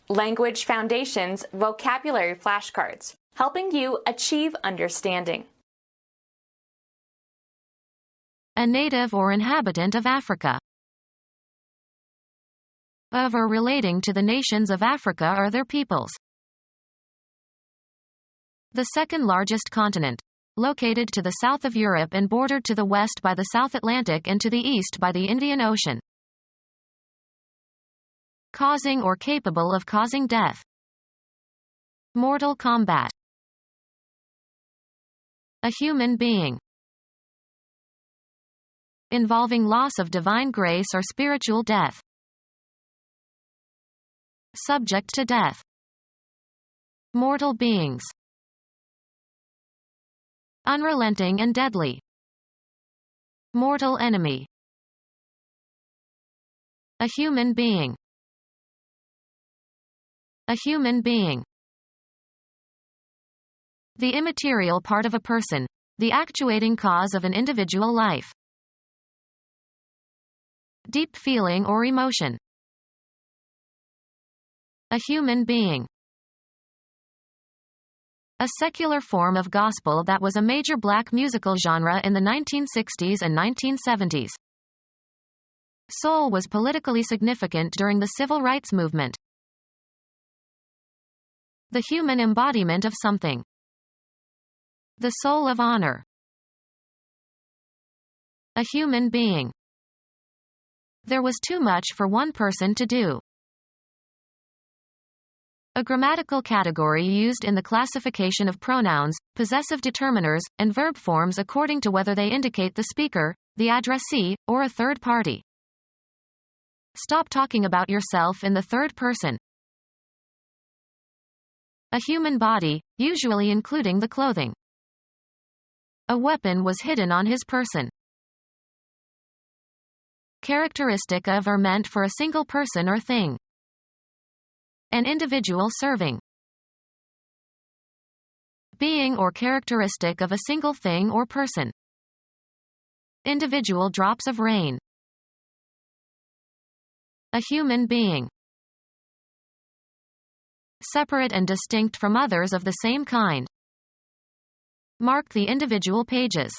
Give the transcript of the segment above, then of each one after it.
Language Foundations Vocabulary Flashcards, helping you achieve understanding. A native or inhabitant of Africa. Of or relating to the nations of Africa or their peoples. The second largest continent. Located to the south of Europe and bordered to the west by the South Atlantic and to the east by the Indian Ocean. Causing or capable of causing death. Mortal combat. A human being. Involving loss of divine grace or spiritual death. Subject to death. Mortal beings. Unrelenting and deadly. Mortal enemy. A human being. A human being. The immaterial part of a person. The actuating cause of an individual life. Deep feeling or emotion. A human being. A secular form of gospel that was a major black musical genre in the 1960s and 1970s. Soul was politically significant during the civil rights movement. The human embodiment of something. The soul of honor. A human being. There was too much for one person to do. A grammatical category used in the classification of pronouns, possessive determiners, and verb forms according to whether they indicate the speaker, the addressee, or a third party. Stop talking about yourself in the third person. A human body, usually including the clothing. A weapon was hidden on his person. Characteristic of or meant for a single person or thing. An individual serving. Being or characteristic of a single thing or person. Individual drops of rain. A human being. Separate and distinct from others of the same kind. Mark the individual pages.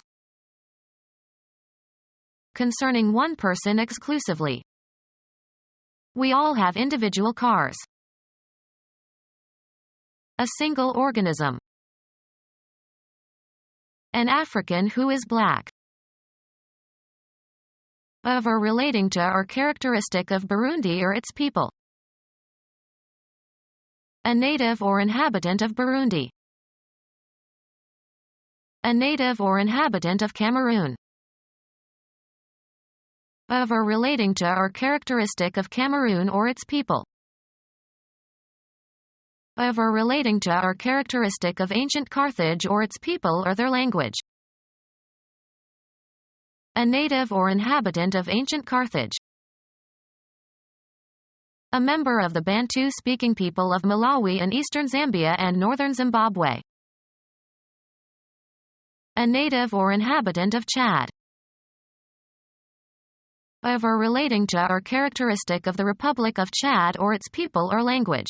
Concerning one person exclusively. We all have individual cars. A single organism. An African who is black. Of or relating to or characteristic of Burundi or its people. A native or inhabitant of Burundi. A native or inhabitant of Cameroon. Of or relating to or characteristic of Cameroon or its people. Of or relating to or characteristic of ancient Carthage or its people or their language. A native or inhabitant of ancient Carthage. A member of the Bantu-speaking people of Malawi and eastern Zambia and northern Zimbabwe. A native or inhabitant of Chad. Of or relating to or characteristic of the Republic of Chad or its people or language.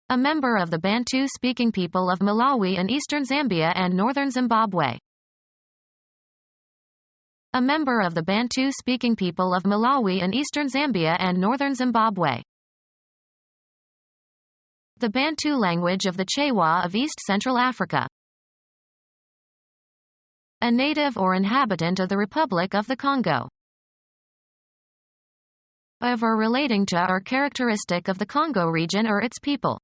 A member of the Bantu-speaking people of Malawi and eastern Zambia and northern Zimbabwe. A member of the Bantu-speaking people of Malawi and eastern Zambia and northern Zimbabwe. The Bantu language of the Chewa of East Central Africa. A native or inhabitant of the Republic of the Congo. Of or relating to or characteristic of the Congo region or its people.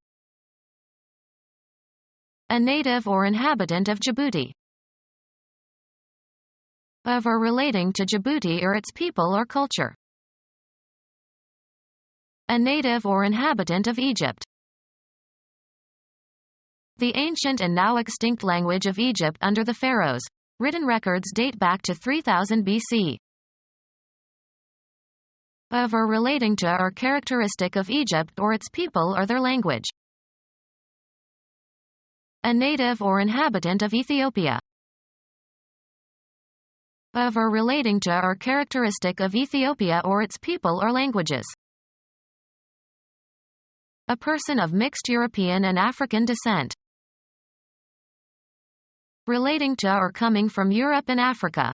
A native or inhabitant of Djibouti. Of or relating to Djibouti or its people or culture. A native or inhabitant of Egypt. The ancient and now extinct language of Egypt under the pharaohs. Written records date back to 3000 BC. Of or relating to or characteristic of Egypt or its people or their language. A native or inhabitant of Ethiopia. Of or relating to or characteristic of Ethiopia or its people or languages. A person of mixed European and African descent. Relating to or coming from Europe and Africa.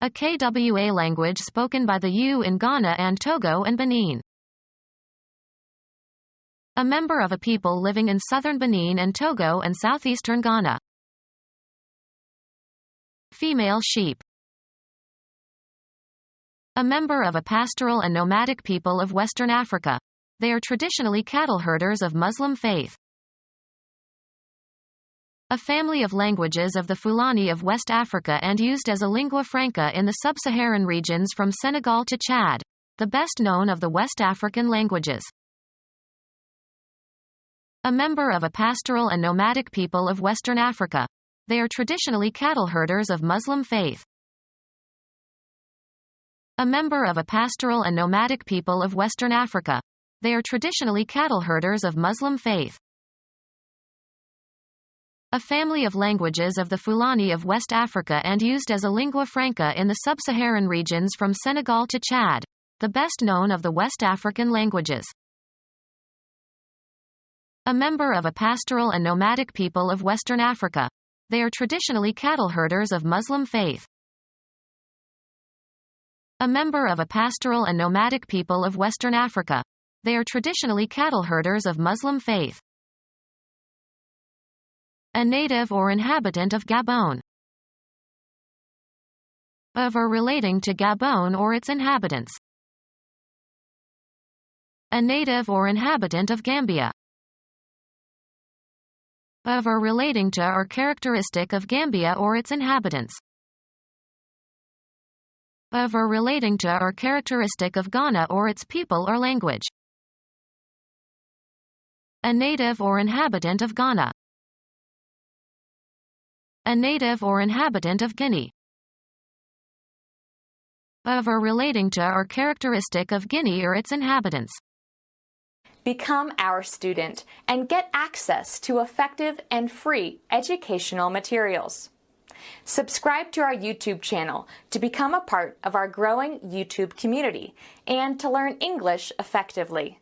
A Kwa language spoken by the Yu in Ghana and Togo and Benin. A member of a people living in southern Benin and Togo and southeastern Ghana. Female sheep. A member of a pastoral and nomadic people of Western Africa. They are traditionally cattle herders of Muslim faith. A family of languages of the Fulani of West Africa and used as a lingua franca in the sub-Saharan regions from Senegal to Chad, the best known of the West African languages. A member of a pastoral and nomadic people of Western Africa. They are traditionally cattle herders of Muslim faith. A member of a pastoral and nomadic people of Western Africa. They are traditionally cattle herders of Muslim faith. A family of languages of the Fulani of West Africa and used as a lingua franca in the sub-Saharan regions from Senegal to Chad, the best known of the West African languages. A member of a pastoral and nomadic people of Western Africa. They are traditionally cattle herders of Muslim faith. A member of a pastoral and nomadic people of Western Africa. They are traditionally cattle herders of Muslim faith. A native or inhabitant of Gabon. Of or relating to Gabon or its inhabitants. A native or inhabitant of Gambia. Of or relating to or characteristic of Gambia or its inhabitants. Of or relating to or characteristic of Ghana or its people or language. A native or inhabitant of Ghana. A native or inhabitant of Guinea. Of or relating to or characteristic of Guinea or its inhabitants. Become our student and get access to effective and free educational materials. Subscribe to our YouTube channel to become a part of our growing YouTube community and to learn English effectively.